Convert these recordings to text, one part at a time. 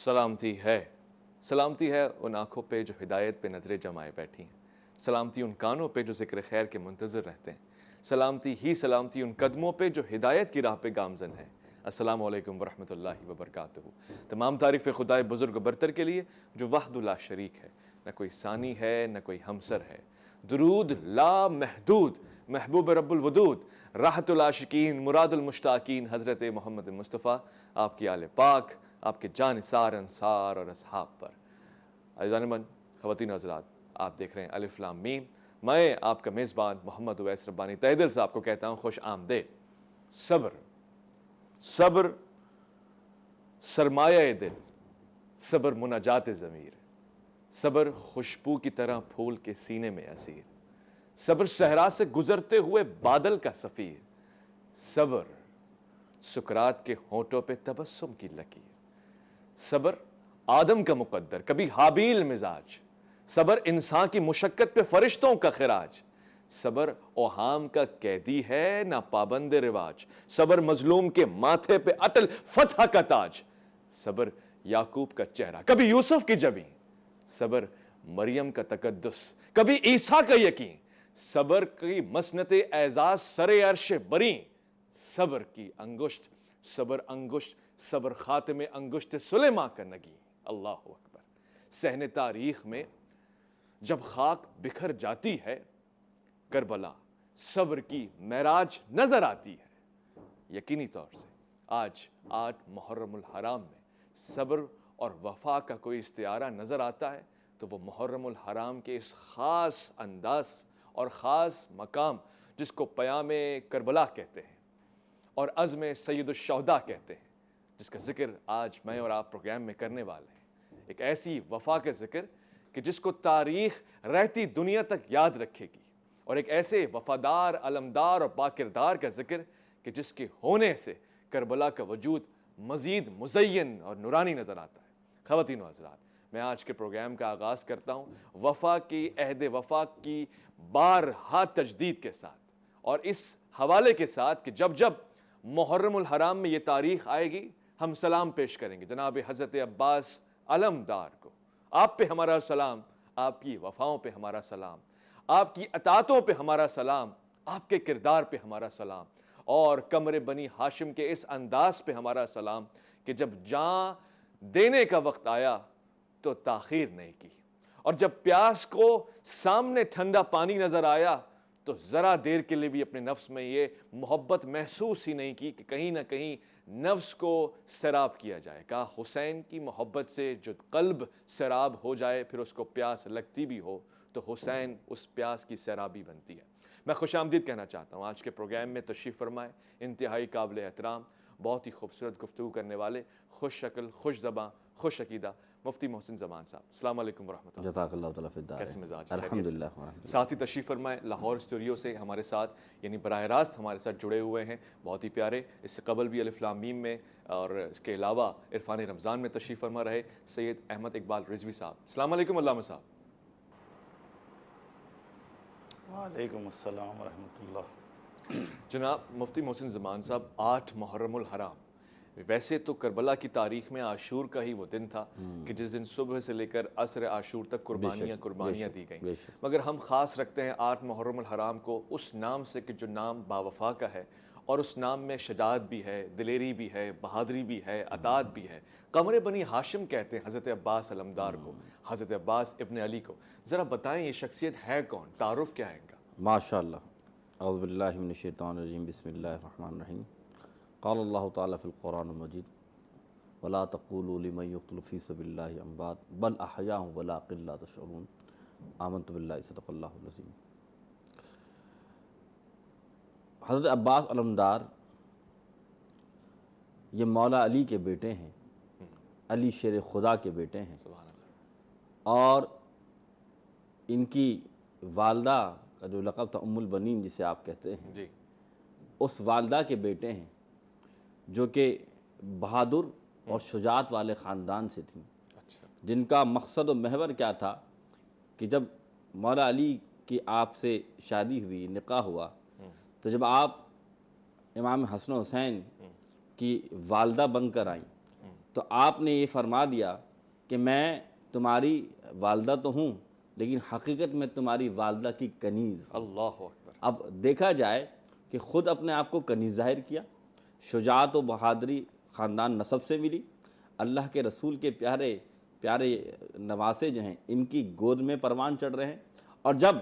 سلامتی ہے ان آنکھوں پہ جو ہدایت پہ نظریں جمائے بیٹھی ہیں، سلامتی ان کانوں پہ جو ذکر خیر کے منتظر رہتے ہیں، سلامتی ان قدموں پہ جو ہدایت کی راہ پہ گامزن ہے۔ السلام علیکم ورحمۃ اللہ وبرکاتہ۔ تمام تعریف خدائے بزرگ و برتر کے لیے جو وحدہ لا شریک ہے، نہ کوئی ثانی ہے نہ کوئی ہمسر ہے۔ درود لا محدود محبوب رب الودود، راحت العاشقین مراد المشتاقین حضرت محمد مصطفیٰ، آپ کی آل پاک، آپ کے جانثار انصار اور اصحاب پر۔ عزیزان من، خواتین و حضرات، آپ دیکھ رہے ہیں الف لام میم۔ میں آپ کا میزبان محمد اویس ربانی تہ دل سے آپ کو کہتا ہوں خوش آمدید۔ صبر سرمایہ دل، صبر مناجات ضمیر، صبر خوشبو کی طرح پھول کے سینے میں اسیر، صبر صحرا سے گزرتے ہوئے بادل کا سفیر، صبر سکرات کے ہونٹوں پہ تبسم کی لکیر، صبر آدم کا مقدر کبھی حابیل مزاج، صبر انسان کی مشقت پہ فرشتوں کا خراج، صبر اوہام کا قیدی ہے نہ پابند رواج، صبر مظلوم کے ماتھے پہ اٹل فتح کا تاج، صبر یعقوب کا چہرہ کبھی یوسف کی جبیں، صبر مریم کا تقدس کبھی عیسیٰ کا یقین، صبر کی مسنت اعزاز سر عرش بری، صبر کی انگشت صبر خاتم انگشت سلیمان کا نگی۔ اللہ اکبر۔ صحن تاریخ میں جب خاک بکھر جاتی ہے، کربلا صبر کی معراج نظر آتی ہے۔ یقینی طور سے آج 8 محرم الحرام میں صبر اور وفا کا کوئی استعارہ نظر آتا ہے تو وہ محرم الحرام کے اس خاص انداز اور خاص مقام جس کو پیام کربلا کہتے ہیں اور عزم سید الشہداء کہتے ہیں، جس کا ذکر آج میں اور آپ پروگرام میں کرنے والے ہیں، ایک ایسی وفا کا ذکر کہ جس کو تاریخ رہتی دنیا تک یاد رکھے گی، اور ایک ایسے وفادار علمدار اور باکردار کا ذکر کہ جس کے ہونے سے کربلا کا وجود مزید مزین اور نورانی نظر آتا ہے۔ خواتین و حضرات، میں آج کے پروگرام کا آغاز کرتا ہوں وفا کی عہد وفا کی بارہا تجدید کے ساتھ، اور اس حوالے کے ساتھ کہ جب جب محرم الحرام میں یہ تاریخ آئے گی ہم سلام پیش کریں گے جناب حضرت عباس علمدار کو۔ آپ پہ ہمارا سلام، آپ کی وفاؤں پہ ہمارا سلام، آپ کی اطاعتوں پہ ہمارا سلام، آپ کے کردار پہ ہمارا سلام، اور قمر بنی ہاشم کے اس انداز پہ ہمارا سلام کہ جب جان دینے کا وقت آیا تو تاخیر نہیں کی، اور جب پیاس کو سامنے ٹھنڈا پانی نظر آیا تو ذرا دیر کے لیے بھی اپنے نفس میں یہ محبت محسوس ہی نہیں کی کہ کہیں نہ کہیں نفس کو سیراب کیا جائے۔ کہا حسین کی محبت سے جو قلب سیراب ہو جائے پھر اس کو پیاس لگتی بھی ہو تو حسین اس پیاس کی سیرابی بنتی ہے۔ میں خوش آمدید کہنا چاہتا ہوں آج کے پروگرام میں تشریف فرمائے انتہائی قابل احترام، بہت ہی خوبصورت گفتگو کرنے والے، خوش شکل، خوش زباں، خوش عقیدہ مفتی محسن زمان صاحب۔ السلام علیکم ورحمۃ اللہ۔ جزاک اللہ تعالیٰ فی الدارین۔ کیسے مزاج؟ الحمدللہ۔ ساتھ ہی تشریف فرمائے لاہور اسٹوڈیو سے ہمارے ساتھ، یعنی براہ راست ہمارے ساتھ جڑے ہوئے ہیں، بہت ہی پیارے، اس سے قبل بھی الف لام میم میں اور اس کے علاوہ عرفان رمضان میں تشریف فرما رہے سید احمد اقبال رضوی صاحب۔ السلام علیکم علامہ صاحب۔ وعلیکم السلام ورحمۃ اللہ۔ جناب مفتی محسن زمان صاحب، 8 محرم الحرام، ویسے تو کربلا کی تاریخ میں عاشور کا ہی وہ دن تھا کہ جس دن صبح سے لے کر عصر عاشور تک قربانیاں دی گئیں، مگر ہم خاص رکھتے ہیں 8 محرم الحرام کو اس نام سے کہ جو نام باوفا کا ہے، اور اس نام میں شجاعت بھی ہے، دلیری بھی ہے، بہادری بھی ہے، اطاعت بھی ہے۔ قمر بنی ہاشم کہتے ہیں حضرت عباس علمدار کو، حضرت عباس ابن علی کو۔ ذرا بتائیں یہ شخصیت ہے کون، تعارف کیا ہے ان کا؟ ماشاء اللہ۔ اعوذ باللہ من الشیطان الرجیم، بسم اللہ الرحمن الرحیم۔ قال اللہ تعالیٰ فی القرآن المجید ولا تقولوا لمن یقتل فی سبیل اللہ اموات بل احیاء ولکن لا تشعرون۔ آمنت باللہ صدق اللہ العظیم۔ حضرت عباس علمدار یہ مولا علی کے بیٹے ہیں، علی شیر خدا کے بیٹے ہیں، سبحان اللہ۔ اور ان کی والدہ کا جو لقب تھا ام البنین جسے آپ کہتے ہیں، جی، اس والدہ کے بیٹے ہیں جو کہ بہادر اور شجاعت والے خاندان سے تھیں، جن کا مقصد و محور کیا تھا کہ جب مولا علی کی آپ سے شادی ہوئی، نکاح ہوا، تو جب آپ امام حسن و حسین کی والدہ بن کر آئیں تو آپ نے یہ فرما دیا کہ میں تمہاری والدہ تو ہوں لیکن حقیقت میں تمہاری والدہ کی کنیز ہوں۔ اللہ اکبر۔ اب دیکھا جائے کہ خود اپنے آپ کو کنیز ظاہر کیا، شجاعت و بہادری خاندان نسب سے ملی، اللہ کے رسول کے پیارے پیارے نواسے جو ہیں ان کی گود میں پروان چڑھ رہے ہیں، اور جب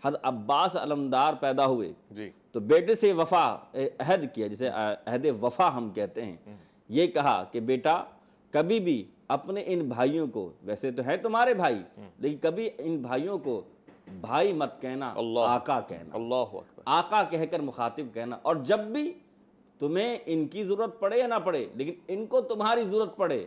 حضرت عباس علمدار پیدا ہوئے جی تو بیٹے سے وفا عہد کیا، جسے عہد وفا ہم کہتے ہیں، یہ کہا کہ بیٹا کبھی بھی اپنے ان بھائیوں کو، ویسے تو ہیں تمہارے بھائی لیکن کبھی ان بھائیوں کو بھائی مت کہنا، آقا کہنا، اللہ اکبر۔ آقا کہہ کر مخاطب کہنا، اور جب بھی تمہیں ان کی ضرورت پڑے یا نہ پڑے لیکن ان کو تمہاری ضرورت پڑے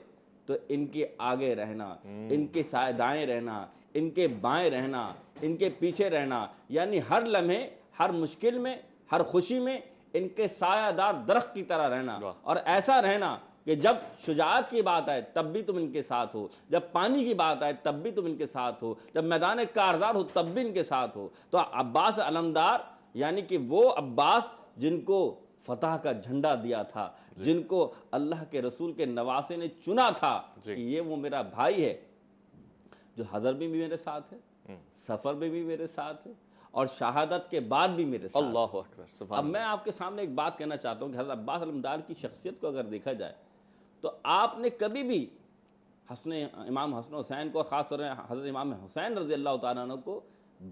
تو ان کے آگے رہنا، ان کے سائے دائیں رہنا، ان کے بائیں رہنا، ان کے پیچھے رہنا، یعنی ہر لمحے، ہر مشکل میں، ہر خوشی میں ان کے سایہ دار درخت کی طرح رہنا، اور ایسا رہنا کہ جب شجاعت کی بات آئے تب بھی تم ان کے ساتھ ہو، جب پانی کی بات آئے تب بھی تم ان کے ساتھ ہو، جب میدان کارزار ہو تب بھی ان کے ساتھ ہو۔ تو عباس علمدار یعنی کہ وہ عباس جن کو فتح کا جھنڈا دیا تھا، جن کو اللہ کے رسول کے نواسے نے چنا تھا کہ یہ وہ میرا بھائی ہے جو حضر میں بھی میرے ساتھ ہے، سفر میں بھی میرے ساتھ ہے، اور شہادت کے بعد بھی میرے ساتھ۔ اللہ اکبر، سبحان اب میں آپ کے سامنے ایک بات کہنا چاہتا ہوں کہ حضرت عباس علمدار کی شخصیت کو اگر دیکھا جائے تو آپ نے کبھی بھی امام حسن حسین کو، خاص طور پر حضرت امام حسین رضی اللہ تعالیٰ عنہ کو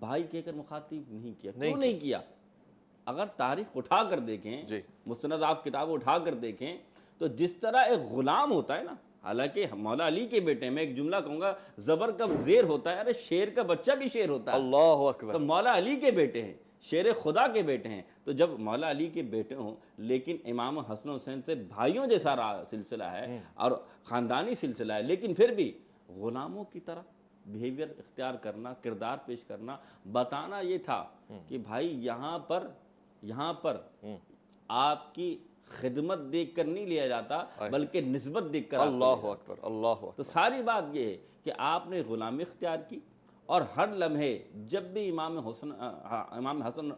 بھائی کہہ کر مخاطب نہیں کیا۔ کیوں نہیں کیا؟ اگر تاریخ اٹھا کر دیکھیں، مستند آپ کتاب اٹھا کر دیکھیں تو جس طرح ایک غلام ہوتا ہے نا، حالانکہ مولا علی کے بیٹے میں ایک جملہ کہوں گا، زبر کا زیر ہوتا ہے، ارے شیر کا بچہ بھی شیر ہوتا ہے۔ اللہ اکبر۔ تو مولا علی کے بیٹے ہیں، شیر خدا کے بیٹے ہیں، تو جب مولا علی کے بیٹے ہوں لیکن امام حسن حسین سے بھائیوں جیسا سلسلہ ہے اور خاندانی سلسلہ ہے، لیکن پھر بھی غلاموں کی طرح بیہیویئر اختیار کرنا، کردار پیش کرنا، بتانا یہ تھا کہ بھائی یہاں پر آپ کی خدمت دیکھ کر نہیں لیا جاتا بلکہ نسبت دیکھ کر۔ اللہ اکبر، اللہ اکبر۔ تو ساری بات یہ ہے کہ آپ نے غلامی اختیار کی، اور ہر لمحے جب بھی امام حسن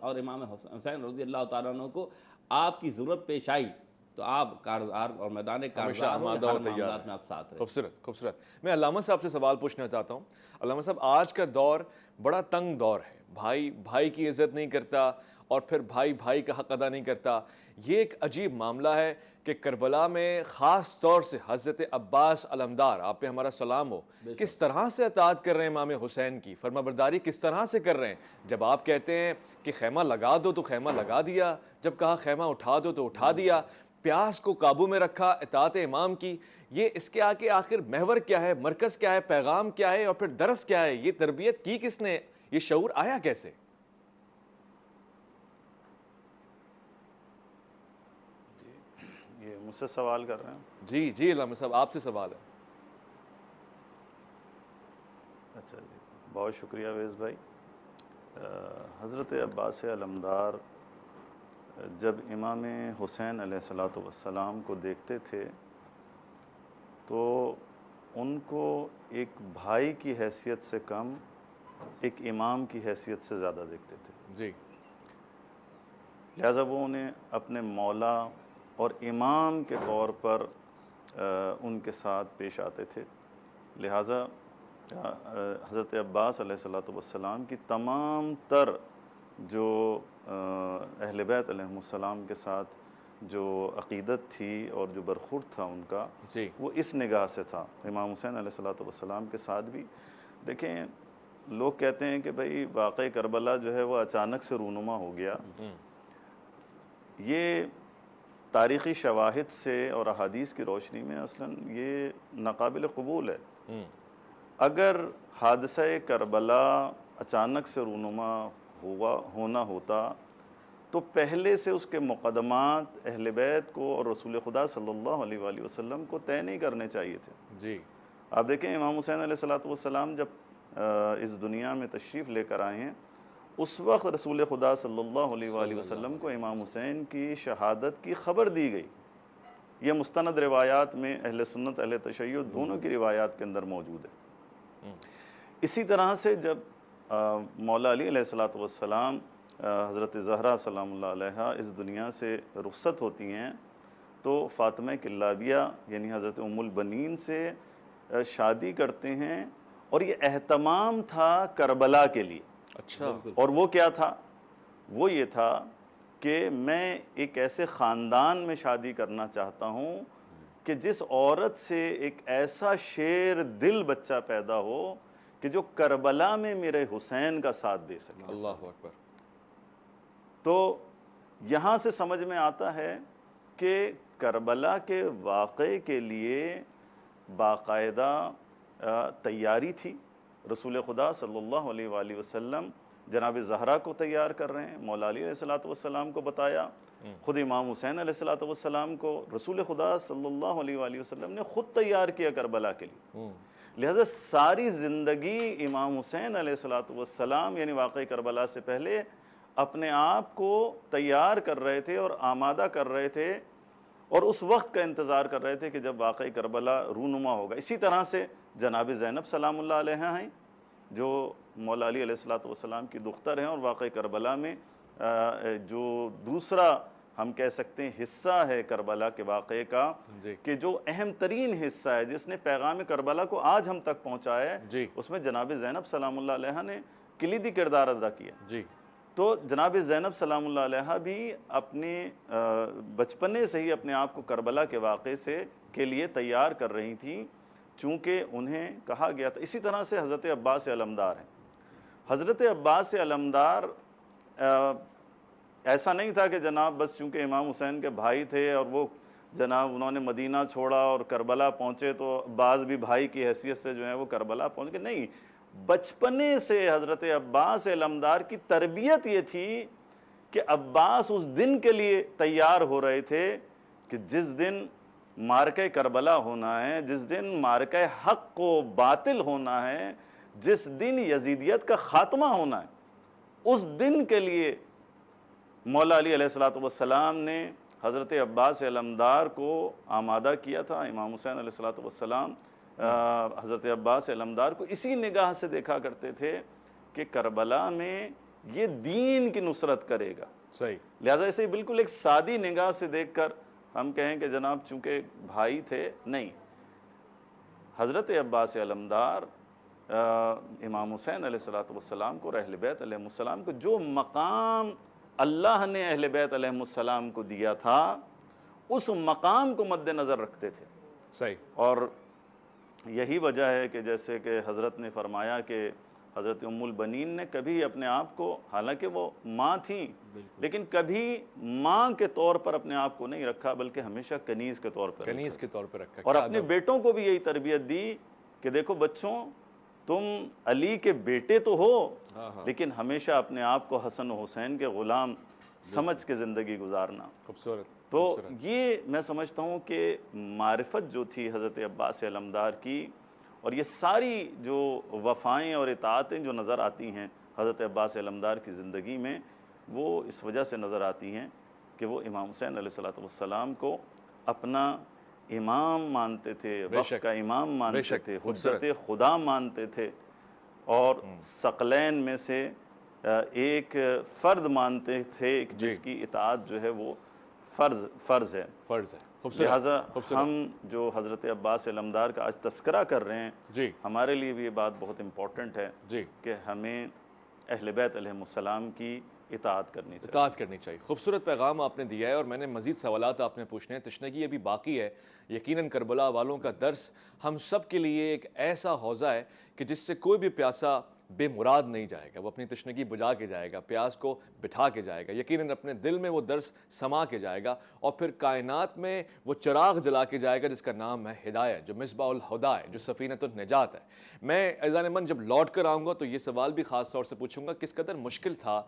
اور امام حسین رضی اللہ تعالیٰ عنہ کو آپ کی ضرورت پیش آئی تو آپ کارزار اور میدان کارزار میں ہر معاملات میں آپ ساتھ رہے۔ خوبصورت خوبصورت۔ میں علامہ صاحب سے سوال پوچھنا چاہتا ہوں۔ علامہ صاحب، آج کا دور بڑا تنگ دور ہے، بھائی بھائی کی عزت نہیں کرتا اور پھر بھائی بھائی کا حق ادا نہیں کرتا۔ یہ ایک عجیب معاملہ ہے کہ کربلا میں خاص طور سے حضرت عباس علمدار، آپ پہ ہمارا سلام ہو، کس طرح سے اطاعت کر رہے ہیں امام حسین کی، فرما برداری کس طرح سے کر رہے ہیں۔ جب آپ کہتے ہیں کہ خیمہ لگا دو تو خیمہ لگا دیا، جب کہا خیمہ اٹھا دو تو اٹھا دیا، پیاس کو قابو میں رکھا اطاعت امام کی۔ یہ اس کے آگے آخر محور کیا ہے، مرکز کیا ہے، پیغام کیا ہے، اور پھر درس کیا ہے؟ یہ تربیت کی کس نے، یہ شعور آیا کیسے؟ یہ مجھ سے سوال کر رہے ہیں؟ جی جی علامہ صاحب، آپ سے سوال ہے۔ اچھا جی، بہت شکریہ ویس بھائی۔ حضرت عباس علمدار جب امام حسین علیہ السلام کو دیکھتے تھے تو ان کو ایک بھائی کی حیثیت سے کم ایک امام کی حیثیت سے زیادہ دیکھتے تھے۔ جی، لہٰذا وہ انہیں اپنے مولا اور امام کے طور پر ان کے ساتھ پیش آتے تھے۔ لہٰذا حضرت عباس علیہ السلام کی تمام تر جو اہل بیت علیہ السلام کے ساتھ جو عقیدت تھی اور جو برخورد تھا ان کا، وہ اس نگاہ سے تھا۔ امام حسین علیہ السلام کے ساتھ بھی دیکھیں، لوگ کہتے ہیں کہ بھئی واقعہ کربلا جو ہے وہ اچانک سے رونما ہو گیا۔ یہ تاریخی شواہد سے اور احادیث کی روشنی میں اصلاً یہ ناقابل قبول ہے۔ اگر حادثہ کربلا اچانک سے رونما ہونا ہوتا تو پہلے سے اس کے مقدمات اہل بیت کو اور رسول خدا صلی اللہ علیہ وآلہ وسلم کو طے نہیں کرنے چاہیے تھے۔ جی، آپ دیکھیں امام حسین علیہ السلام جب اس دنیا میں تشریف لے کر آئے ہیں، اس وقت رسول خدا صلی اللہ علیہ وآلہ وسلم کو امام حسین کی شہادت کی خبر دی گئی۔ یہ مستند روایات میں اہل سنت اہل تشیع دونوں کی روایات کے اندر موجود ہے۔ اسی طرح سے جب مولا علی علیہ السلام، حضرت زہرا سلام اللہ علیہا اس دنیا سے رخصت ہوتی ہیں تو فاطمہ کلابیہ یعنی حضرت ام البنین سے شادی کرتے ہیں، اور یہ اہتمام تھا کربلا کے لیے۔ اچھا، اور وہ کیا تھا؟ وہ یہ تھا کہ میں ایک ایسے خاندان میں شادی کرنا چاہتا ہوں کہ جس عورت سے ایک ایسا شیر دل بچہ پیدا ہو کہ جو کربلا میں میرے حسین کا ساتھ دے سکے۔ اللہ اکبر۔ تو یہاں سے سمجھ میں آتا ہے کہ کربلا کے واقعے کے لیے باقاعدہ تیاری تھی۔ رسول خدا صلی اللہ علیہ وآلہ وسلم جناب زہرا کو تیار کر رہے ہیں، مولا علی علیہ السلام کو بتایا، خود امام حسین علیہ السلام کو رسول خدا صلی اللہ علیہ وآلہ وسلم نے خود تیار کیا کربلا کے لیے۔ لہذا ساری زندگی امام حسین علیہ السلام یعنی واقعی کربلا سے پہلے اپنے آپ کو تیار کر رہے تھے اور آمادہ کر رہے تھے، اور اس وقت کا انتظار کر رہے تھے کہ جب واقعی کربلا رونما ہوگا۔ اسی طرح سے جناب زینب سلام اللہ علیہ ہیں، جو مولا علی علیہ السلام کی دختر ہیں، اور واقعی کربلا میں جو دوسرا ہم کہہ سکتے ہیں حصہ ہے کربلا کے واقعے کا، کہ جو اہم ترین حصہ ہے جس نے پیغام کربلا کو آج ہم تک پہنچایا ہے، اس میں جناب زینب سلام اللہ علیہ نے کلیدی کردار ادا کیا۔ تو جناب زینب سلام اللہ علیہ بھی اپنے بچپنے سے ہی اپنے آپ کو کربلا کے واقعے کے لیے تیار کر رہی تھیں، چونکہ انہیں کہا گیا تھا۔ اسی طرح سے حضرت عباس علمدار ہیں۔ حضرت عباس علمدار ایسا نہیں تھا کہ جناب بس چونکہ امام حسین کے بھائی تھے اور وہ جناب انہوں نے مدینہ چھوڑا اور کربلا پہنچے تو عباس بھی بھائی کی حیثیت سے جو ہے وہ کربلا پہنچ گئے، نہیں، بچپنے سے حضرت عباس علمدار کی تربیت یہ تھی کہ عباس اس دن کے لیے تیار ہو رہے تھے کہ جس دن معرکہ کربلا ہونا ہے، جس دن معرکہ حق کو باطل ہونا ہے، جس دن یزیدیت کا خاتمہ ہونا ہے، اس دن کے لیے مولا علی علیہ السلام نے حضرت عباس علمدار کو آمادہ کیا تھا۔ امام حسین علیہ السلام حضرت عباس علمدار کو اسی نگاہ سے دیکھا کرتے تھے کہ کربلا میں یہ دین کی نصرت کرے گا۔ صحیح۔ لہذا اسے بالکل ایک سادی نگاہ سے دیکھ کر ہم کہیں کہ جناب چونکہ بھائی تھے، نہیں، حضرت عباس علمدار امام حسین علیہ السلام کو اور اہل بیت علیہ السلام کو جو مقام اللہ نے اہل بیت علیہ السلام کو دیا تھا اس مقام کو مد نظر رکھتے تھے۔ صحیح۔ اور یہی وجہ ہے کہ جیسے کہ حضرت نے فرمایا کہ حضرت ام البنین نے کبھی اپنے آپ کو، حالانکہ وہ ماں تھیں لیکن کبھی ماں کے طور پر اپنے آپ کو نہیں رکھا، بلکہ ہمیشہ کنیز کے طور پر رکھا، اور اپنے بیٹوں کو بھی یہی تربیت دی کہ دیکھو بچوں، تم علی کے بیٹے تو ہو لیکن ہمیشہ اپنے آپ کو حسن و حسین کے غلام سمجھ کے زندگی گزارنا۔ خوبصورت۔ تو یہ میں سمجھتا ہوں کہ معرفت جو تھی حضرت عباس علمدار کی، اور یہ ساری جو وفائیں اور اطاعتیں جو نظر آتی ہیں حضرت عباس علمدار کی زندگی میں، وہ اس وجہ سے نظر آتی ہیں کہ وہ امام حسین علیہ السلام کو اپنا امام مانتے تھے، وقت کا امام مانتے تھے، حجت خدا مانتے تھے، اور ثقلین میں سے ایک فرد مانتے تھے جس کی اطاعت جو ہے وہ فرض ہے۔ لہٰذا ہم جو حضرت عباس علمدار کا آج تذکرہ کر رہے ہیں، ہمارے لیے بھی یہ بات بہت امپورٹنٹ ہے کہ ہمیں اہل بیت علیہ السلام کی اطاعت کرنی چاہیے۔ خوبصورت پیغام آپ نے دیا ہے، اور میں نے مزید سوالات آپ نے پوچھنے ہیں، تشنگی ابھی باقی ہے۔ یقیناً کربلا والوں کا درس ہم سب کے لیے ایک ایسا حوضہ ہے کہ جس سے کوئی بھی پیاسا بے مراد نہیں جائے گا، وہ اپنی تشنگی بجھا کے جائے گا، پیاس کو بٹھا کے جائے گا، یقیناً اپنے دل میں وہ درس سما کے جائے گا، اور پھر کائنات میں وہ چراغ جلا کے جائے گا جس کا نام ہے ہدایت، جو مصباح الہدیٰ ہے، جو سفینۃ النجات ہے۔ میں عزیزان من جب لوٹ کر آؤں گا تو یہ سوال بھی خاص طور سے پوچھوں گا، کس قدر مشکل تھا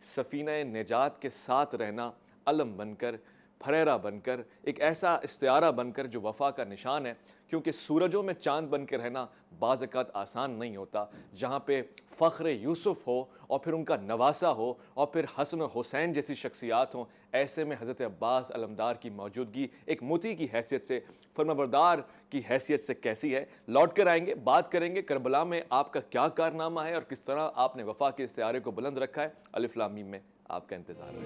سفینہ نجات کے ساتھ رہنا، علم بن کر، پھریرا بن کر، ایک ایسا استعارہ بن کر جو وفا کا نشان ہے، کیونکہ سورجوں میں چاند بن کے رہنا بعض اوقات آسان نہیں ہوتا۔ جہاں پہ فخر یوسف ہو اور پھر ان کا نواسہ ہو اور پھر حسن و حسین جیسی شخصیات ہوں، ایسے میں حضرت عباس علمدار کی موجودگی ایک موتی کی حیثیت سے، فرمانبردار کی حیثیت سے کیسی ہے؟ لوٹ کر آئیں گے، بات کریں گے کربلا میں آپ کا کیا کارنامہ ہے اور کس طرح آپ نے وفا کے استعارے کو بلند رکھا ہے۔ الف لام میم میں آپ کا انتظار ہے۔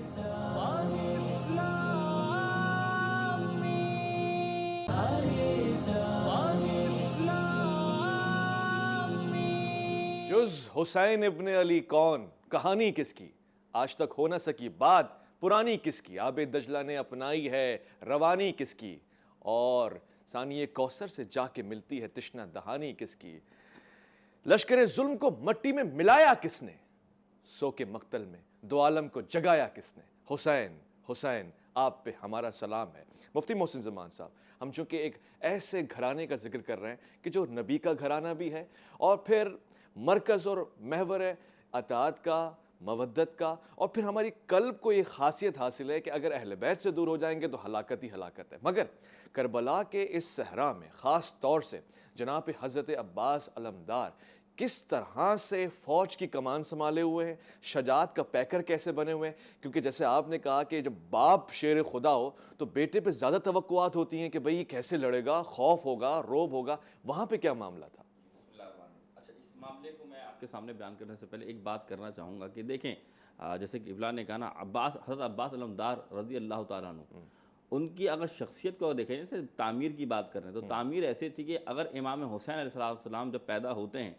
جز حسین ابن علی کون، کہانی کس کی، آج تک ہو نہ سکی بات پرانی کس کی، آب دجلہ نے اپنائی ہے روانی کس کی، اور ثانی کوثر سے جا کے ملتی ہے تشنہ دہانی کس کی، لشکر ظلم کو مٹی میں ملایا کس نے، سو کے مقتل میں دو عالم کو جگایا کس نے، حسین حسین آپ پہ ہمارا سلام ہے۔ مفتی محسن زمان صاحب، ہم چونکہ ایک ایسے گھرانے کا ذکر کر رہے ہیں کہ جو نبی کا گھرانہ بھی ہے اور پھر مرکز اور محور اطاعت کا، مودت کا، اور پھر ہماری قلب کو یہ خاصیت حاصل ہے کہ اگر اہل بیت سے دور ہو جائیں گے تو ہلاکت ہی ہلاکت ہے۔ مگر کربلا کے اس صحرا میں خاص طور سے جناب حضرت عباس علمدار کس طرح سے فوج کی کمان سنبھالے ہوئے ہیں، شجاعت کا پیکر کیسے بنے ہوئے ہیں، کیونکہ جیسے آپ نے کہا کہ جب باپ شیر خدا ہو تو بیٹے پہ زیادہ توقعات ہوتی ہیں کہ بھئی یہ کیسے لڑے گا، خوف ہوگا، روب ہوگا، وہاں پہ کیا معاملہ تھا؟ اچھا، اس معاملے کو میں آپ کے سامنے بیان کرنے سے پہلے ایک بات کرنا چاہوں گا کہ دیکھیں، جیسے کہ ابلا نے کہا نا، حضرت عباس علمدار رضی اللہ تعالیٰ عنہ، ان کی اگر شخصیت کو دیکھیں، جیسے تعمیر کی بات کر رہے ہیں تو تعمیر ایسی تھی کہ اگر امام حسین علیہ السلام جب پیدا ہوتے ہیں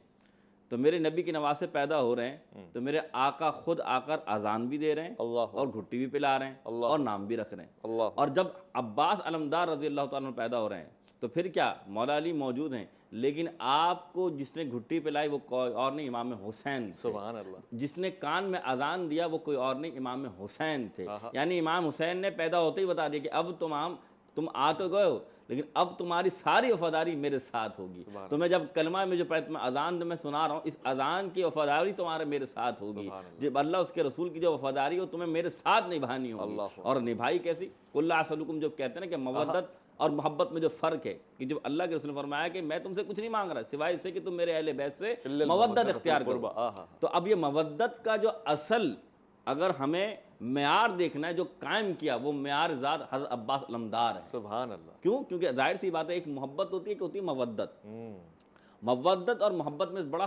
تو میرے نبی کی نواز سے پیدا ہو رہے ہیں تو میرے آقا خود آ کر اذان بھی دے رہے ہیں اور گھٹی بھی پلا رہے ہیں اور نام بھی رکھ رہے ہیں، اور جب عباس علمدار رضی اللہ تعالیٰ عنہ پیدا ہو رہے ہیں تو پھر کیا مولا علی موجود ہیں، لیکن آپ کو جس نے گھٹی پلائی وہ کوئی اور نہیں، امام حسین تھے۔ سبحان اللہ۔ جس نے کان میں اذان دیا وہ کوئی اور نہیں، امام حسین تھے۔ یعنی امام حسین نے پیدا ہوتے ہی بتا دیا کہ اب تم آ تو گئے ہو لیکن اب تمہاری ساری وفاداری میرے ساتھ ہوگی، تمہیں جب کلمہ میں جو اذان میں سنا رہا ہوں، اس اذان کی وفاداری تمہارے میرے ساتھ ہوگی، جب اللہ اس کے رسول کی جو وفاداری ہو تمہیں میرے ساتھ نبھانی ہوگی۔ اور نبھائی کیسی؟ قل اسألکم، جو کہتے ہیں نا کہ مودت اور محبت میں جو فرق ہے، کہ جب اللہ کے رسول نے فرمایا کہ میں تم سے کچھ نہیں مانگ رہا سوائے اس سے کہ تم میرے اہل بیت سے مودت اختیار کرو، تو اب یہ مودت کا جو اصل اگر ہمیں معیار دیکھنا ہے جو قائم کیا، وہ معیار ذات حضرت عباس علمدار ہے۔ سبحان اللہ۔ کیوں؟ کیونکہ ظاہر سی بات ہے، ایک محبت ہوتی ہے کہ ہوتی ہے مودت، مودت اور محبت میں بڑا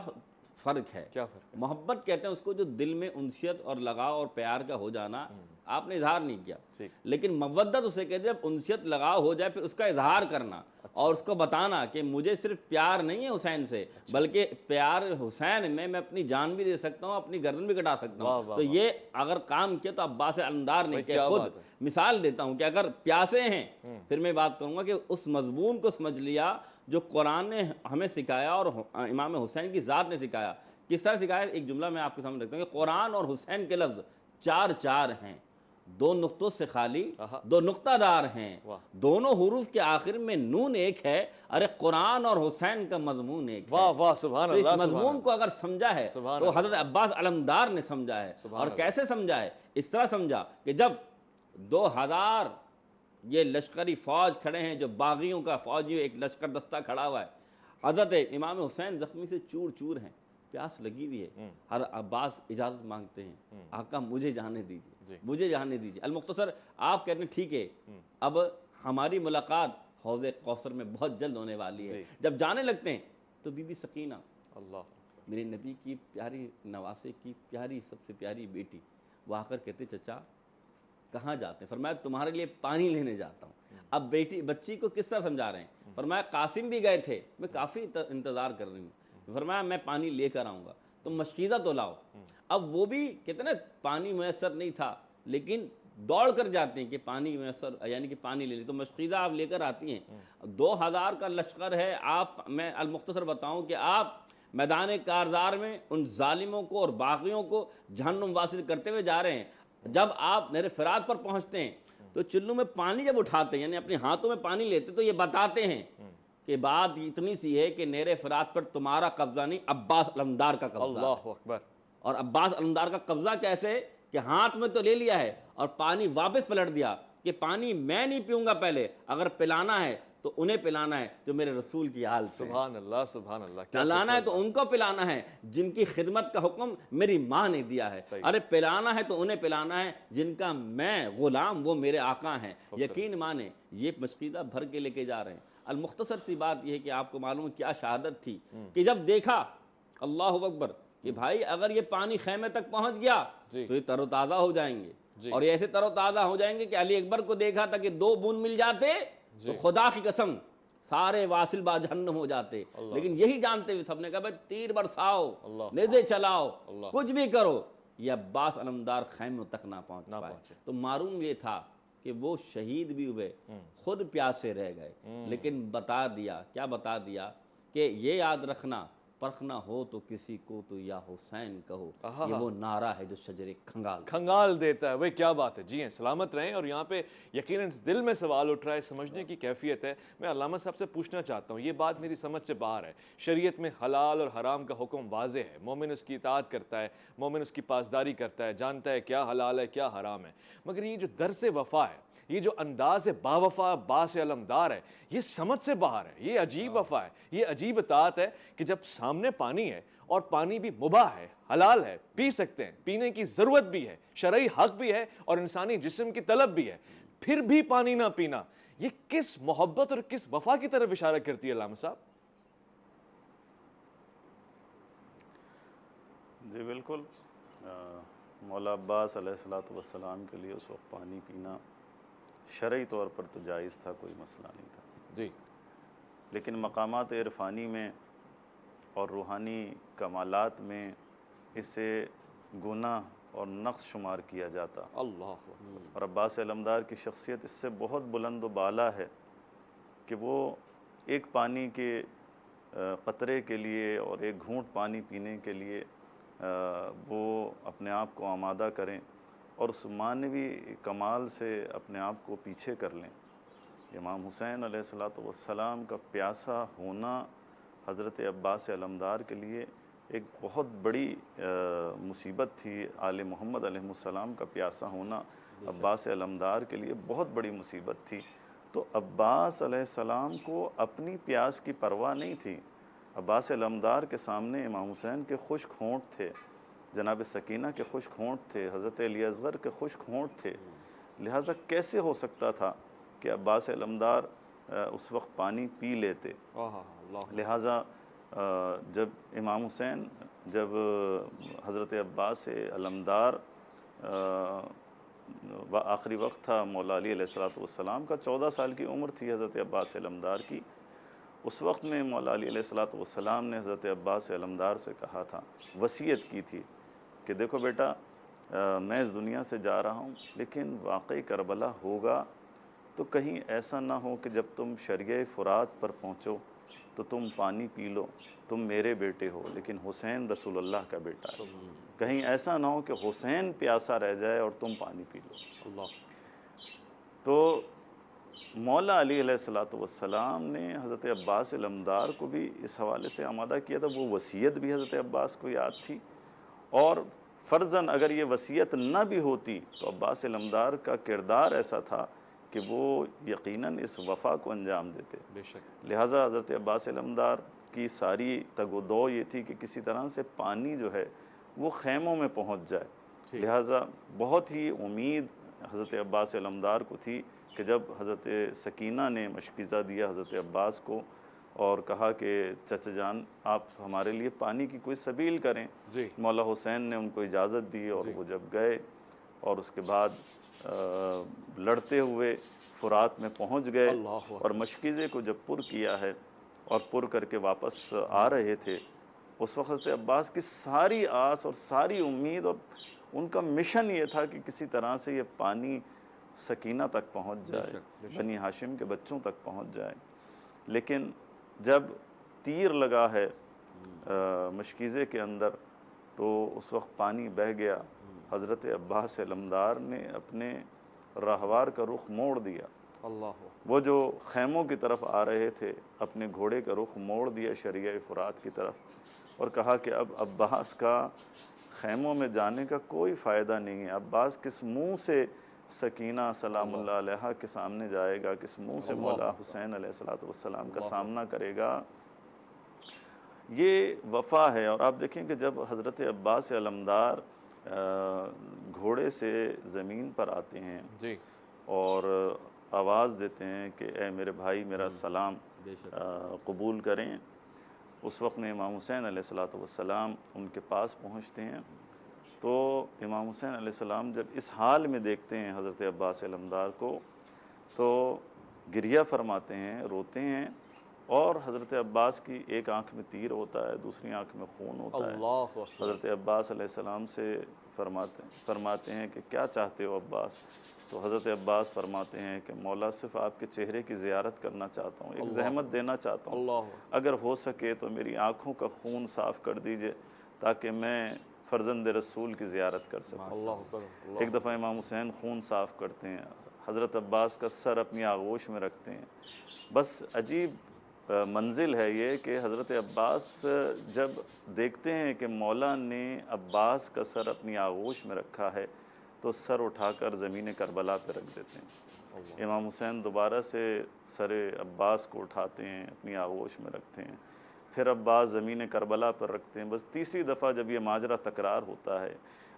فرق ہے۔ کیا فرق ہے؟ محبت کہتے ہیں اس کو جو دل میں انسیت اور لگاؤ اور پیار کا ہو جانا، آپ نے اظہار نہیں کیا، لیکن مودت اسے کہتے ہیں جب انسیت لگاؤ ہو جائے پھر اس کا اظہار کرنا اور اس کو بتانا کہ مجھے صرف پیار نہیں ہے حسین سے، بلکہ پیار حسین میں اپنی جان بھی دے سکتا ہوں، اپنی گردن بھی کٹا سکتا ہوں۔ تو یہ اگر کام کیا تو عباس علمدار نے کہ خود مثال دیتا ہوں کہ اگر پیاسے ہیں، پھر میں بات کروں گا کہ اس مضمون کو سمجھ لیا جو قرآن نے ہمیں سکھایا اور امام حسین کی ذات نے سکھایا۔ کس طرح سکھایا؟ ایک جملہ میں آپ کے سامنے رکھتا ہوں کہ قرآن اور حسین کے لفظ چار ہیں، دو نقطوں سے خالی، دو نقطہ دار ہیں، دونوں حروف کے آخر میں نون ایک ہے، ارے قرآن اور حسین کا مضمون ایک ہے۔ واہ واہ، سبحان اللہ۔ تو اس مضمون کو اگر سمجھا ہے تو حضرت عباس علمدار نے سمجھا ہے، اور کیسے سمجھا ہے؟ اس طرح سمجھا کہ جب 2000 یہ لشکری فوج کھڑے ہیں، جو باغیوں کا فوجی ایک لشکر دستہ کھڑا ہوا ہے، حضرت امام حسین زخمی سے چور چور ہیں، پیاس لگی ہوئی ہے، حضرت عباس اجازت مانگتے ہیں، آقا مجھے جانے دیجیے، مجھے جانے دیجیے۔ المختصر آپ کہتے ہیں ٹھیک ہے، اب ہماری ملاقات حوض کوثر میں بہت جلد ہونے والی ہے۔ جب جانے لگتے ہیں تو بی بی سکینہ، میرے نبی کی پیاری نواسے کی پیاری سب سے پیاری بیٹی، وہ آ کر کہتے چچا کہاں جاتے ہیں؟ فرمایا تمہارے لیے پانی لینے جاتا ہوں۔ اب بچی کو کس طرح سمجھا رہے ہیں؟ فرمایا قاسم بھی گئے تھے، میں کافی انتظار کر رہی ہوں، فرمایا میں پانی لے کر آؤں گا، تو مشکیزہ تو لاؤ۔ اب وہ بھی کہتے ہیں نا پانی میسر نہیں تھا لیکن دوڑ کر جاتے ہیں کہ پانی میسر، یعنی کہ پانی لے لیں، تو مشکیزہ آپ لے کر آتی ہیں۔ 2000 کا لشکر ہے، میں المختصر بتاؤں کہ آپ میدان کارزار میں ان ظالموں کو اور باغیوں کو جہنم واصل کرتے ہوئے جا رہے ہیں۔ جب آپ نہر فرات پر پہنچتے ہیں تو چلو میں پانی جب اٹھاتے ہیں، یعنی اپنے ہاتھوں میں پانی لیتے تو یہ بتاتے ہیں کہ بات اتنی سی ہے کہ نہر فرات پر تمہارا قبضہ نہیں، عباس علمدار کا قبضہ۔ اللہ اکبر۔ اور عباس علمدار کا قبضہ کیسے کہ ہاتھ میں تو لے لیا ہے اور پانی واپس پلٹ دیا کہ پانی میں نہیں پیوں گا، پہلے اگر پلانا ہے تو انہیں پلانا ہے جو میرے رسول کی آل سے۔ سبحان اللہ، سبحان اللہ۔ پلانا ہے تو ان کو پلانا ہے جن کی خدمت کا حکم میری ماں نے دیا ہے، ارے پلانا ہے تو انہیں پلانا ہے جن کا میں غلام وہ میرے آقا ہیں۔ یقین مانے یہ مشکیزہ بھر کے لے کے جا رہے ہیں۔ المختصر سی بات یہ ہے کہ آپ کو معلوم کیا شہادت تھی کہ جب دیکھا اللہ اکبر کہ بھائی اگر یہ پانی خیمے تک پہنچ گیا تو یہ تر و تازہ ہو جائیں گے، اور یہ ایسے تر و تازہ ہو جائیں گے کہ علی اکبر کو دیکھا تھا کہ 2 بوند مل جاتے تو خدا کی قسم سارے واصل با جہنم ہو جاتے، لیکن یہی جانتے ہوئے سب نے کہا بھائی تیر برساؤ، نیزے چلاؤ، کچھ بھی کرو، یہ عباس علمدار خیموں تک نہ پہنچ پائے۔ تو معلوم یہ تھا کہ وہ شہید بھی ہوئے، خود پیاسے رہ گئے، لیکن بتا دیا، کیا بتا دیا کہ یہ یاد رکھنا پرکھنا ہو تو کسی کو تو یا حسین کہو، یہ وہ نعرہ ہے جو شجر کھنگال دیتا ہے۔ بھئی کیا بات ہے، جی ہیں، سلامت رہیں۔ اور یہاں پہ یقیناً دل میں سوال اٹھ رہا ہے، سمجھنے کی کیفیت ہے۔ میں علامہ صاحب سے پوچھنا چاہتا ہوں، یہ بات میری سمجھ سے باہر ہے، شریعت میں حلال اور حرام کا حکم واضح ہے، مومن اس کی اطاعت کرتا ہے، مومن اس کی پاسداری کرتا ہے، جانتا ہے کیا حلال ہے کیا حرام ہے، مگر یہ جو درس وفا ہے، یہ جو انداز با وفا عباس علمدار ہے، یہ سمجھ سے باہر ہے، یہ عجیب وفا ہے، یہ عجیب اطاعت ہے کہ جب سامنے پانی ہے اور پانی بھی مباح ہے، حلال ہے، پی سکتے ہیں، پینے کی ضرورت بھی ہے، شرعی حق بھی ہے اور انسانی جسم کی طلب بھی ہے، پھر بھی پانی نہ پینا، یہ کس محبت اور کس وفا کی طرف اشارہ کرتی ہے علامہ صاحب؟ جی بالکل، مولا عباس علیہ السلام کے لیے اس وقت پانی پینا شرعی طور پر تو جائز تھا، کوئی مسئلہ نہیں تھا جی، لیکن مقامات عرفانی میں اور روحانی کمالات میں اسے گناہ اور نقص شمار کیا جاتا۔ اللہ اور عباس علمدار کی شخصیت اس سے بہت بلند و بالا ہے کہ وہ ایک پانی کے قطرے کے لیے اور ایک گھونٹ پانی پینے کے لیے وہ اپنے آپ کو آمادہ کریں اور اس معنوی کمال سے اپنے آپ کو پیچھے کر لیں۔ امام حسین علیہ السلام کا پیاسا ہونا حضرت عباس علمدار کے لیے ایک بہت بڑی مصیبت تھی۔ آل محمد علیہ السلام کا پیاسا ہونا عباس علمدار کے لیے بہت بڑی مصیبت تھی۔ تو عباس علیہ السلام کو اپنی پیاس کی پرواہ نہیں تھی۔ عباس علمدار کے سامنے امام حسین کے خشک ہونٹ تھے، جناب سکینہ کے خشک ہونٹ تھے، حضرت علی اصغر کے خشک ہونٹ تھے، لہٰذا کیسے ہو سکتا تھا کہ عباس علمدار اس وقت پانی پی لیتے؟ لہٰذا جب امام حسین، جب حضرت عباس علمدار آخری وقت تھا مولا علی علیہ السلام کا، 14 سال کی عمر تھی حضرت عباس علمدار کی، اس وقت میں مولا علی علیہ السلام نے حضرت عباس علمدار سے کہا تھا، وصیت کی تھی کہ دیکھو بیٹا، میں اس دنیا سے جا رہا ہوں، لیکن واقعی کربلا ہوگا تو کہیں ایسا نہ ہو کہ جب تم شریعہ فرات پر پہنچو تو تم پانی پی لو، تم میرے بیٹے ہو لیکن حسین رسول اللہ کا بیٹا ہے، کہیں ایسا نہ ہو کہ حسین پیاسا رہ جائے اور تم پانی پی لو۔ تو مولا علی علیہ السلام نے حضرت عباس علمدار کو بھی اس حوالے سے آمادہ کیا تھا، وہ وصیت بھی حضرت عباس کو یاد تھی، اور فرضاً اگر یہ وصیت نہ بھی ہوتی تو عباس علمدار کا کردار ایسا تھا کہ وہ یقیناً اس وفا کو انجام دیتے۔ بے شک۔ لہٰذا حضرت عباس علمدار کی ساری تگ و دو یہ تھی کہ کسی طرح سے پانی جو ہے وہ خیموں میں پہنچ جائے۔ لہٰذا بہت ہی امید حضرت عباس علمدار کو تھی کہ جب حضرت سکینہ نے مشکیزہ دیا حضرت عباس کو اور کہا کہ چچا جان آپ ہمارے لیے پانی کی کوئی سبیل کریں، مولا حسین نے ان کو اجازت دی اور وہ جب گئے اور اس کے بعد لڑتے ہوئے فرات میں پہنچ گئے اور مشکیزے کو جب پر کیا ہے اور پر کر کے واپس آ رہے تھے، اس وقت حضرت عباس کی ساری آس اور ساری امید اور ان کا مشن یہ تھا کہ کسی طرح سے یہ پانی سکینہ تک پہنچ جائے، بنی ہاشم کے بچوں تک پہنچ جائے۔ لیکن جب تیر لگا ہے مشکیزے کے اندر تو اس وقت پانی بہہ گیا، حضرت عباس علمدار نے اپنے راہوار کا رخ موڑ دیا، وہ جو خیموں کی طرف آ رہے تھے اپنے گھوڑے کا رخ موڑ دیا شریعہ فرات کی طرف، اور کہا کہ اب عباس کا خیموں میں جانے کا کوئی فائدہ نہیں ہے، عباس کس منہ سے سکینہ سلام اللہ علیہا کے سامنے جائے گا، کس منہ سے مولا حسین علیہ السلام کا سامنا کرے گا؟ یہ وفا ہے۔ اور آپ دیکھیں کہ جب حضرت عباس علمدار گھوڑے سے زمین پر آتے ہیں اور آواز دیتے ہیں کہ اے میرے بھائی میرا سلام قبول کریں، اس وقت میں امام حسین علیہ السلام ان کے پاس پہنچتے ہیں تو امام حسین علیہ السلام جب اس حال میں دیکھتے ہیں حضرت عباس علمدار کو تو گریہ فرماتے ہیں، روتے ہیں اور حضرت عباس کی ایک آنکھ میں تیر ہوتا ہے، دوسری آنکھ میں خون ہوتا ہے۔ اللہ اکبر۔ حضرت عباس علیہ السلام سے فرماتے ہیں کہ کیا چاہتے ہو عباس؟ تو حضرت عباس فرماتے ہیں کہ مولا صرف آپ کے چہرے کی زیارت کرنا چاہتا ہوں، ایک زحمت دینا چاہتا ہوں، اللہ اگر ہو سکے تو میری آنکھوں کا خون صاف کر دیجئے تاکہ میں فرزند رسول کی زیارت کر سکوں۔ اللہ اکبر۔ ایک دفعہ امام حسین خون صاف کرتے ہیں، حضرت عباس کا سر اپنی آغوش میں رکھتے ہیں۔ بس عجیب منزل ہے یہ کہ حضرت عباس جب دیکھتے ہیں کہ مولا نے عباس کا سر اپنی آغوش میں رکھا ہے تو سر اٹھا کر زمین کربلا پہ رکھ دیتے ہیں۔ امام حسین دوبارہ سے سر عباس کو اٹھاتے ہیں، اپنی آغوش میں رکھتے ہیں، پھر عباس زمین کربلا پر رکھتے ہیں۔ بس تیسری دفعہ جب یہ ماجرا تکرار ہوتا ہے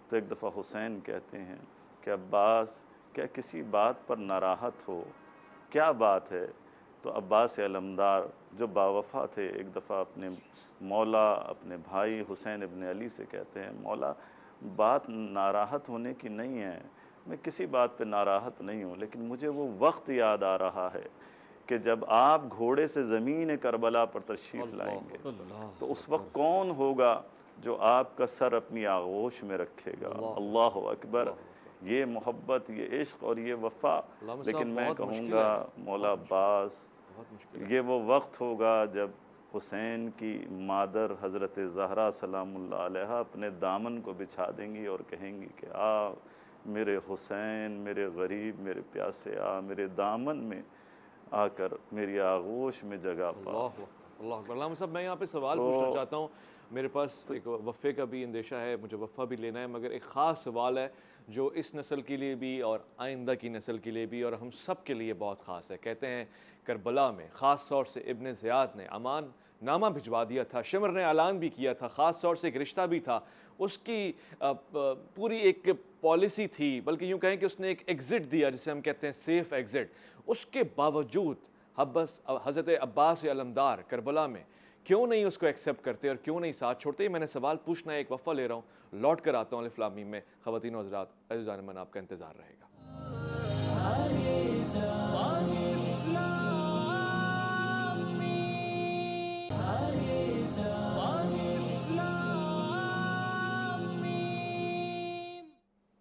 تو ایک دفعہ حسین کہتے ہیں کہ عباس کیا کسی بات پر ناراحت ہو؟ کیا بات ہے؟ تو عباس علمدار جو باوفا تھے ایک دفعہ اپنے مولا، اپنے بھائی حسین ابن علی سے کہتے ہیں مولا بات ناراحت ہونے کی نہیں ہے، میں کسی بات پہ ناراحت نہیں ہوں، لیکن مجھے وہ وقت یاد آ رہا ہے کہ جب آپ گھوڑے سے زمین کربلا پر تشریف لائیں گے تو اس وقت کون ہوگا جو آپ کا سر اپنی آغوش میں رکھے گا؟ اللہ اکبر۔ یہ محبت، یہ عشق اور یہ وفا، لیکن میں کہوں گا مولا عباس یہ وہ وقت ہوگا جب حسین کی مادر حضرت زہرا سلام اللہ علیہ اپنے دامن کو بچھا دیں گی اور کہیں گی کہ آ میرے حسین، میرے غریب، میرے پیاسے، آ میرے دامن میں آ کر میری آغوش میں جگہ پا۔ اللہ اکبر۔ علامہ صاحب میں یہاں پہ سوال پوچھنا چاہتا ہوں، میرے پاس ایک وقفے کا بھی اندیشہ ہے، مجھے وقفہ بھی لینا ہے، مگر ایک خاص سوال ہے جو اس نسل کے لیے بھی اور آئندہ کی نسل کے لیے بھی اور ہم سب کے لیے بہت خاص ہے۔ کہتے ہیں کربلا میں خاص طور سے ابن زیاد نے امان نامہ بھجوا دیا تھا، شمر نے اعلان بھی کیا تھا، خاص طور سے ایک رشتہ بھی تھا، اس کی پوری ایک پالیسی تھی، بلکہ یوں کہیں کہ اس نے ایک ایگزٹ دیا جسے ہم کہتے ہیں سیف ایگزٹ۔ اس کے باوجود حضرت عباس علمدار کربلا میں کیوں نہیں اس کو ایکسیپٹ کرتے اور کیوں نہیں ساتھ چھوڑتے؟ یہ میں نے سوال پوچھنا ہے، ایک وقفہ لے رہا ہوں، لوٹ کر آتا ہوں الف لام میم میں۔ خواتین و حضرات، عزیزان من، آپ کا انتظار رہے گا۔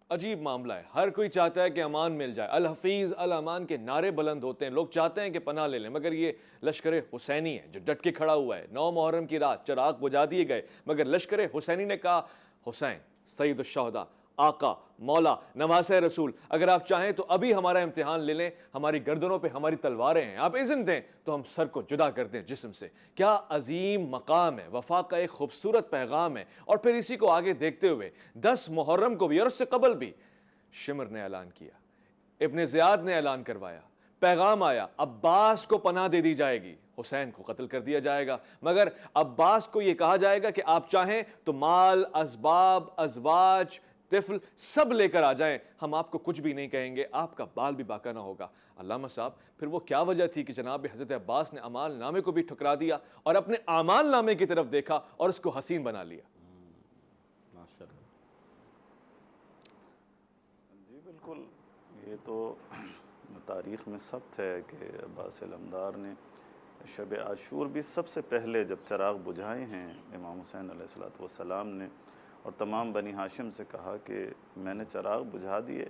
عجیب معاملہ ہے، ہر کوئی چاہتا ہے کہ امان مل جائے، الحفیظ الامان کے نعرے بلند ہوتے ہیں، لوگ چاہتے ہیں کہ پناہ لے لیں، مگر یہ لشکر حسینی ہے جو ڈٹ کے کھڑا ہوا ہے۔ 9 محرم کی رات چراغ بجھا دیے گئے، مگر لشکر حسینی نے کہا حسین سید الشہداء، آقا، مولا، نواسہ رسول، اگر آپ چاہیں تو ابھی ہمارا امتحان لے لیں، ہماری گردنوں پہ ہماری تلواریں ہیں، آپ اذن دیں تو ہم سر کو جدا کر دیں جسم سے۔ کیا عظیم مقام ہے، وفا کا ایک خوبصورت پیغام ہے۔ اور پھر اسی کو آگے دیکھتے ہوئے 10 محرم کو بھی اور اس سے قبل بھی شمر نے اعلان کیا، ابن زیاد نے اعلان کروایا، پیغام آیا عباس کو پناہ دے دی جائے گی، حسین کو قتل کر دیا جائے گا، مگر عباس کو یہ کہا جائے گا کہ آپ چاہیں تو مال، اسباب، ازواج، طفل سب لے کر آ جائیں، ہم آپ کو کچھ بھی نہیں کہیں گے، آپ کا بال بھی باقی نہ ہوگا۔ علامہ صاحب پھر وہ کیا وجہ تھی کہ جناب حضرت عباس نے اعمال نامے کو بھی ٹھکرا دیا اور اپنے اعمال نامے کی طرف دیکھا اور اس کو حسین بنا لیا؟ جی بالکل، یہ تو تاریخ میں ثبت ہے کہ عباس علمدار نے شب عاشور بھی سب سے پہلے جب چراغ بجھائے ہیں امام حسین علیہ السلام نے، اور تمام بنی ہاشم سے کہا کہ میں نے چراغ بجھا دیے،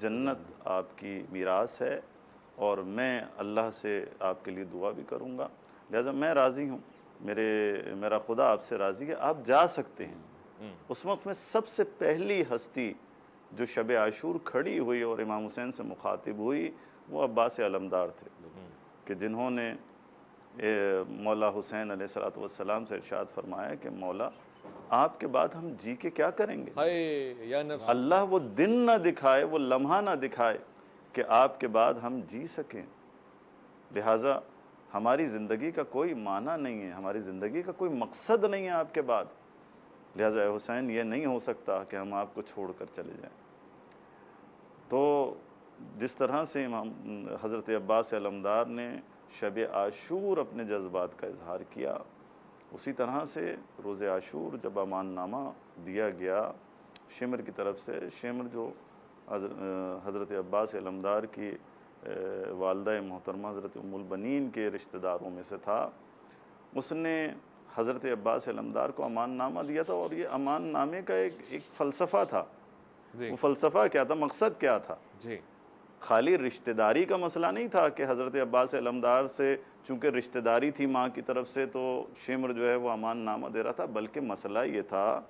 جنت آپ کی میراث ہے اور میں اللہ سے آپ کے لیے دعا بھی کروں گا، لہذا میں راضی ہوں، میرا خدا آپ سے راضی ہے، آپ جا سکتے ہیں۔ اس وقت میں سب سے پہلی ہستی جو شب عاشور کھڑی ہوئی اور امام حسین سے مخاطب ہوئی وہ عباس علمدار تھے، کہ جنہوں نے مولا حسین علیہ السلام سے ارشاد فرمایا کہ مولا آپ کے بعد ہم جی کے کیا کریں گے؟ یا نفس، اللہ وہ دن نہ دکھائے، وہ لمحہ نہ دکھائے کہ آپ کے بعد ہم جی سکیں، لہٰذا ہماری زندگی کا کوئی معنی نہیں ہے، ہماری زندگی کا کوئی مقصد نہیں ہے آپ کے بعد، لہٰذا اے حسین یہ نہیں ہو سکتا کہ ہم آپ کو چھوڑ کر چلے جائیں۔ تو جس طرح سے امام حضرت عباس علمدار نے شب عاشور اپنے جذبات کا اظہار کیا، اسی طرح سے روز عاشور جب امان نامہ دیا گیا شمر کی طرف سے، شمر جو حضرت عباس علمدار کی والدہ محترمہ حضرت ام البنین کے رشتہ داروں میں سے تھا، اس نے حضرت عباس علمدار کو امان نامہ دیا تھا، اور یہ امان نامے کا ایک فلسفہ تھا۔ جی وہ فلسفہ کیا تھا، مقصد کیا تھا؟ جی خالی رشتہ داری کا مسئلہ نہیں تھا کہ حضرت عباس علمدار سے چونکہ رشتہ داری تھی ماں کی طرف سے تو شمر جو ہے وہ امان نامہ دے رہا تھا، بلکہ مسئلہ یہ تھا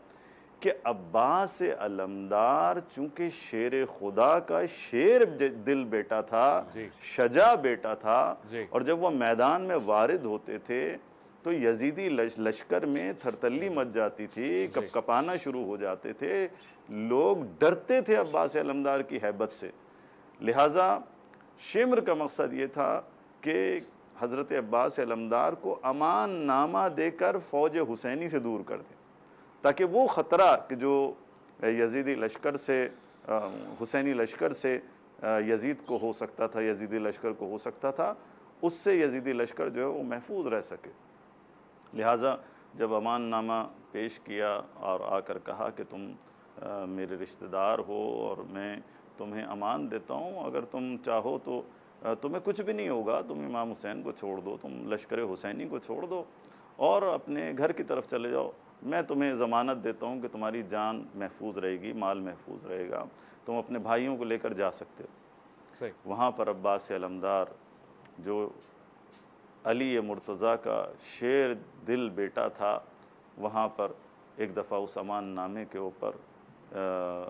کہ عباس علمدار چونکہ شیر خدا کا شیر دل بیٹا تھا، جی شجاع بیٹا تھا، جی اور جب وہ میدان میں وارد ہوتے تھے تو یزیدی لشکر میں تھرتلی مچ جاتی تھی، کپ کپانا شروع ہو جاتے تھے، لوگ ڈرتے تھے عباس علمدار کی ہیبت سے۔ لہٰذا شمر کا مقصد یہ تھا کہ حضرت عباس علمدار کو امان نامہ دے کر فوج حسینی سے دور کر دیں، تاکہ وہ خطرہ کہ جو یزیدی لشکر سے حسینی لشکر سے یزید کو ہو سکتا تھا، یزیدی لشکر کو ہو سکتا تھا، اس سے یزیدی لشکر جو ہے وہ محفوظ رہ سکے۔ لہٰذا جب امان نامہ پیش کیا اور آ کر کہا کہ تم میرے رشتہ دار ہو اور میں تمہیں امان دیتا ہوں، اگر تم چاہو تو تمہیں کچھ بھی نہیں ہوگا، تم امام حسین کو چھوڑ دو، تم لشکر حسینی کو چھوڑ دو اور اپنے گھر کی طرف چلے جاؤ، میں تمہیں ضمانت دیتا ہوں کہ تمہاری جان محفوظ رہے گی، مال محفوظ رہے گا، تم اپنے بھائیوں کو لے کر جا سکتے ہو۔ صحیح۔ وہاں پر عباس علمدار جو علی مرتضیٰ کا شیر دل بیٹا تھا، وہاں پر ایک دفعہ اس امان نامے کے اوپر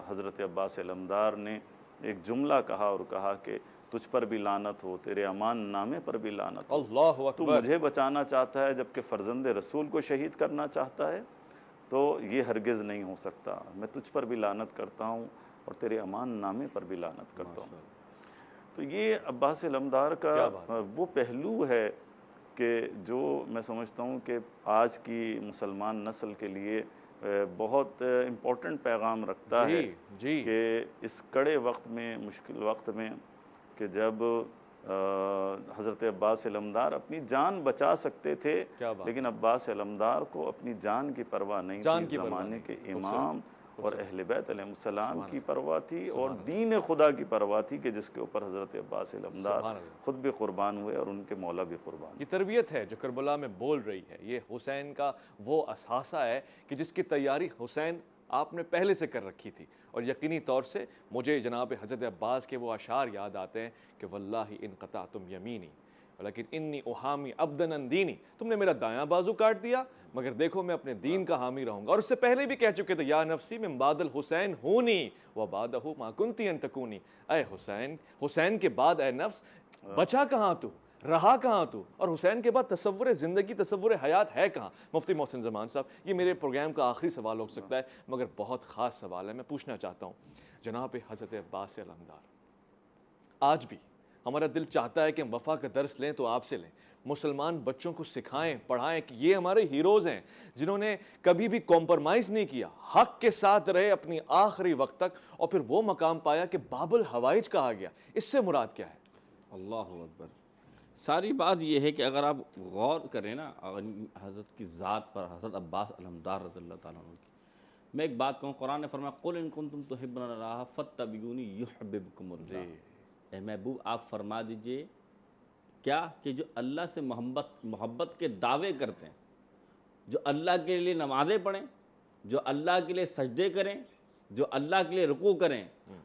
حضرت عباس علمدار نے ایک جملہ کہا اور کہا کہ تجھ پر بھی لعنت ہو، تیرے امان نامے پر بھی لعنت ہو، اللہ تو اکبر۔ مجھے بچانا چاہتا ہے جبکہ فرزند رسول کو شہید کرنا چاہتا ہے، تو یہ ہرگز نہیں ہو سکتا، میں تجھ پر بھی لعنت کرتا ہوں اور تیرے امان نامے پر بھی لعنت کرتا ہوں۔ تو یہ عباس علمدار کا وہ پہلو ہے کہ جو میں سمجھتا ہوں کہ آج کی مسلمان نسل کے لیے بہت امپورٹنٹ پیغام رکھتا ہے کہ اس کڑے وقت میں، مشکل وقت میں، کہ جب حضرت عباس علمدار اپنی جان بچا سکتے تھے، لیکن عباس علمدار کو اپنی جان کی پرواہ نہیں تھی، زمانے کے امام اور اہل بیت علیہ السلام کی پرواہ تھی اور دین خدا کی پرواہ تھی کہ جس کے اوپر حضرت عباس علمدار خود بھی قربان ہوئے اور ان کے مولا بھی قربان۔ یہ تربیت ہے جو کربلا میں بول رہی ہے، یہ حسین کا وہ اثاثہ ہے کہ جس کی تیاری حسین آپ نے پہلے سے کر رکھی تھی، اور یقینی طور سے مجھے جناب حضرت عباس کے وہ اشعار یاد آتے ہیں کہ واللہ ان قطعتم یمینی لیکن انی احامی عبدن عن دینی، تم نے میرا دایاں بازو کاٹ دیا مگر دیکھو میں اپنے دین کا حامی رہوں گا۔ اور اس سے پہلے بھی کہہ چکے تھے یا نفسی من بعد الحسین ہونی وبعدہ ما کنتی ان تکونی، اے حسین، حسین کے بعد اے نفس بچا کہاں تو، رہا کہاں تو، اور حسین کے بعد تصور زندگی، تصور حیات ہے کہاں؟ مفتی محسن زمان صاحب، یہ میرے پروگرام کا آخری سوال ہو سکتا ہے مگر بہت خاص سوال ہے، میں پوچھنا چاہتا ہوں جناب حضرت عباس علمدار، آج بھی ہمارا دل چاہتا ہے کہ ہم وفا کا درس لیں تو آپ سے لیں، مسلمان بچوں کو سکھائیں، پڑھائیں کہ یہ ہمارے ہیروز ہیں جنہوں نے کبھی بھی کمپرمائز نہیں کیا، حق کے ساتھ رہے اپنی آخری وقت تک، اور پھر وہ مقام پایا کہ باب الحوائج کہا گیا۔ اس سے مراد کیا ہے؟ اللہ اکبر۔ ساری بات یہ ہے کہ اگر آپ غور کریں نا حضرت کی ذات پر، حضرت عباس علمدار رضی اللہ تعالیٰ عنہ کی، میں ایک بات کہوں، قرآن نے فرمایا قُلْ إِن كُنتُمْ تُحِبُّونَ اللَّهَ فَاتَّبِعُونِي يُحْبِبْكُمُ اللَّهُ۔ اے محبوب آپ فرما دیجئے کیا کہ جو اللہ سے محبت کے دعوے کرتے ہیں، جو اللہ کے لیے نمازیں پڑھیں، جو اللہ کے لیے سجدے کریں، جو اللہ کے لیے رکوع کریں،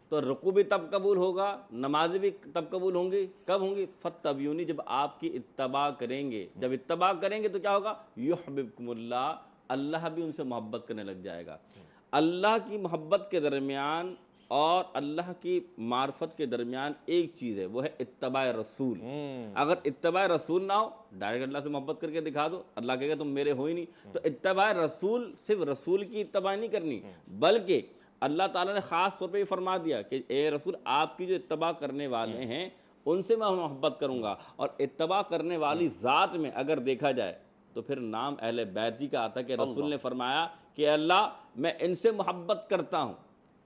تو رکوع بھی تب قبول ہوگا، نمازیں بھی تب قبول ہوں گی، کب ہوں گی؟ فَاتَّبِعُونِی، جب آپ کی اتباع کریں گے، جب اتباع کریں گے تو کیا ہوگا؟ یحببکم اللہ، اللہ بھی ان سے محبت کرنے لگ جائے گا۔ اللہ کی محبت کے درمیان اور اللہ کی معرفت کے درمیان ایک چیز ہے، وہ ہے اتباع رسول۔ اگر اتباع رسول نہ ہو، ڈائریکٹ اللہ سے محبت کر کے دکھا دو، اللہ کہے گا تم میرے ہو ہی نہیں، تو اتباع رسول صرف رسول کی اتباع نہیں کرنی، بلکہ اللہ تعالیٰ نے خاص طور پہ یہ فرما دیا کہ اے رسول آپ کی جو اتباع کرنے والے ہیں ان سے میں محبت کروں گا، اور اتباع کرنے والی ذات میں اگر دیکھا جائے تو پھر نام اہل بیت کا آتا ہے کہ رسول نے فرمایا کہ اللہ میں ان سے محبت کرتا ہوں،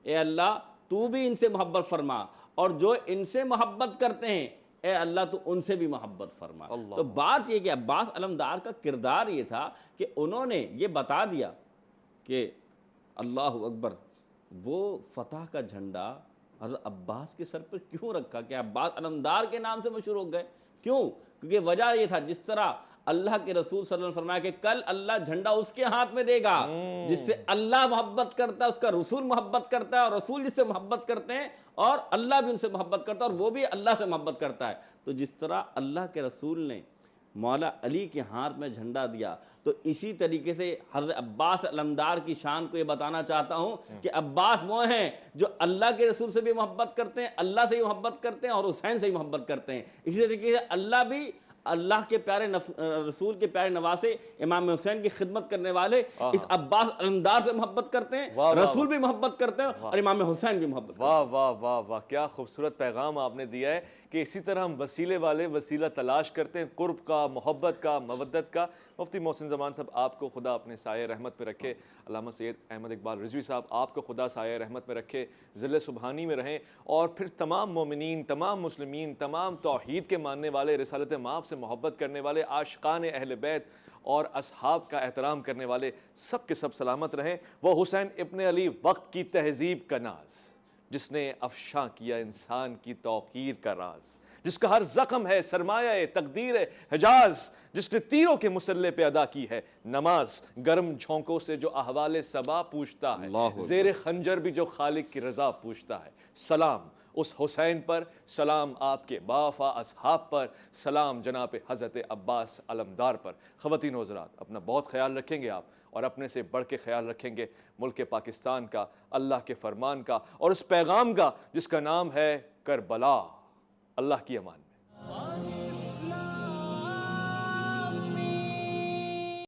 اے اللہ تو بھی ان سے محبت فرما، اور جو ان سے محبت کرتے ہیں اے اللہ تو ان سے بھی محبت فرما۔ تو بات یہ کہ عباس علمدار کا کردار یہ تھا کہ انہوں نے یہ بتا دیا کہ اللہ اکبر، وہ فتح کا جھنڈا حضرت عباس کے سر پر کیوں رکھا؟ کہ عباس علمدار کے نام سے مشہور ہو گئے، کیوں؟ کیونکہ وجہ یہ تھا، جس طرح اللہ کے رسول صلی اللہ علیہ وسلم فرمایا کہ کل اللہ جھنڈا اس کے ہاتھ میں دے گا جس سے اللہ محبت کرتا ہے، اس کا رسول محبت کرتا ہے، اور رسول جس سے محبت کرتے ہیں اور اللہ بھی ان سے محبت کرتا ہے اور وہ بھی اللہ سے محبت کرتا ہے۔ تو جس طرح اللہ کے رسول نے مولا علی کے ہاتھ میں جھنڈا دیا، تو اسی طریقے سے حضرت عباس علمدار کی شان کو یہ بتانا چاہتا ہوں کہ عباس وہ ہیں جو اللہ کے رسول سے بھی محبت کرتے ہیں، اللہ سے بھی محبت کرتے ہیں اور حسین سے بھی محبت کرتے ہیں۔ اسی طریقے سے اللہ بھی اللہ کے پیارے رسول کے پیارے نواسے امام حسین کی خدمت کرنے والے اس عباس علمدار سے محبت کرتے ہیں، رسول بھی محبت کرتے ہیں اور امام حسین بھی محبت کرتے ہیں۔ واہ واہ واہ واہ، کیا خوبصورت پیغام آپ نے دیا ہے کہ اسی طرح ہم وسیلے والے وسیلہ تلاش کرتے ہیں، قرب کا، محبت کا، مودت کا۔ مفتی محسن زمان صاحب، آپ کو خدا اپنے سایہ رحمت میں رکھے۔ علامہ سید احمد اقبال رضوی صاحب، آپ کو خدا سایہ رحمت میں رکھے، ظل سبحانی میں رہیں، اور پھر تمام مومنین، تمام مسلمین، تمام توحید کے ماننے والے، رسالت مآب سے محبت کرنے والے، عاشقان اہل بیت اور اصحاب کا احترام کرنے والے سب کے سب سلامت رہیں۔ وہ حسین ابن علی وقت کی تہذیب کا ناز، جس نے افشاں کیا انسان کی توقیر کا راز، جس کا ہر زخم ہے سرمایہ تقدیر حجاز، جس نے تیروں کے مسلح پہ ادا کی ہے نماز، گرم جھونکوں سے جو احوال صبا پوچھتا ہے، زیر خنجر بھی جو خالق کی رضا پوچھتا ہے۔ سلام اس حسین پر، سلام آپ کے باوفا اصحاب پر، سلام جناب حضرت عباس علمدار پر۔ خواتین و حضرات، اپنا بہت خیال رکھیں گے آپ، اور اپنے سے بڑھ کے خیال رکھیں گے ملک پاکستان کا، اللہ کے فرمان کا، اور اس پیغام کا جس کا نام ہے کربلا۔ اللہ کی امان میں۔